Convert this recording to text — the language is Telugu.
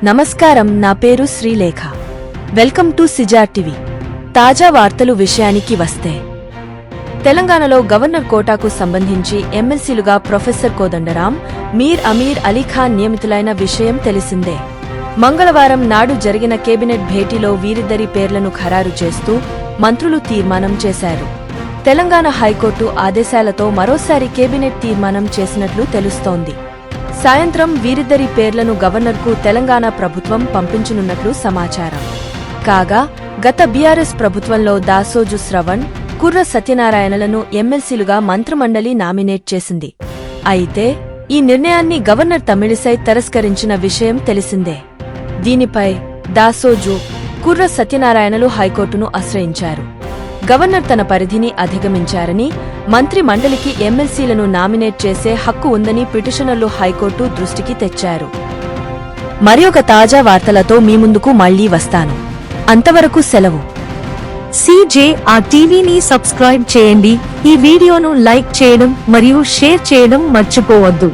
నమస్కారం, నా పేరు Srilekha. Welcome to Caesar TV. తాజా వార్తలు విషయానికి వస్తే, తెలంగాణలో గవర్నర్ కోటాకు సంబంధించి ఎమ్మెల్సీలుగా ప్రొఫెసర్ కోదండరాం, మీర్ అమీర్ అలీఖాన్ నియమితులైన విషయం తెలిసిందే. మంగళవారం నాడు జరిగిన కేబినెట్ భేటీలో వీరిద్దరి పేర్లను ఖరారు చేస్తూ మంత్రులు తీర్మానం చేశారు. తెలంగాణ హైకోర్టు ఆదేశాలతో మరోసారి కేబినెట్ తీర్మానం చేసినట్లు తెలుస్తోంది. సాయంత్రం వీరిద్దరి పేర్లను గవర్నర్కు తెలంగాణ ప్రభుత్వం పంపించనున్నట్లు సమాచారం. కాగా గత బీఆర్ఎస్ ప్రభుత్వంలో దాసోజు శ్రవణ్, కుర్ర సత్యనారాయణలను ఎమ్మెల్సీలుగా మంత్రిమండలి నామినేట్ చేసింది. అయితే ఈ నిర్ణయాన్ని గవర్నర్ తమిళిసై తిరస్కరించిన విషయం తెలిసిందే. దీనిపై దాసోజు, కుర్ర సత్యనారాయణలు హైకోర్టును ఆశ్రయించారు. గవర్నర్ తన పరిధిని అధిగమించారని, మంత్రి మండలికి ఎమ్మెల్సీలను నామినేట్ చేసే హక్కు ఉందని పిటిషనర్లు హైకోర్టు దృష్టికి తెచ్చారు. మరొక తాజా వార్తలతో మీ ముందుకు మళ్లీ వస్తాను. అంతవరకు సెలవు. సిజేఆర్ టీవీని సబ్స్క్రైబ్ చేయండి. ఈ వీడియోను లైక్ చేయడం మరియు షేర్ చేయడం మర్చిపోవద్దు.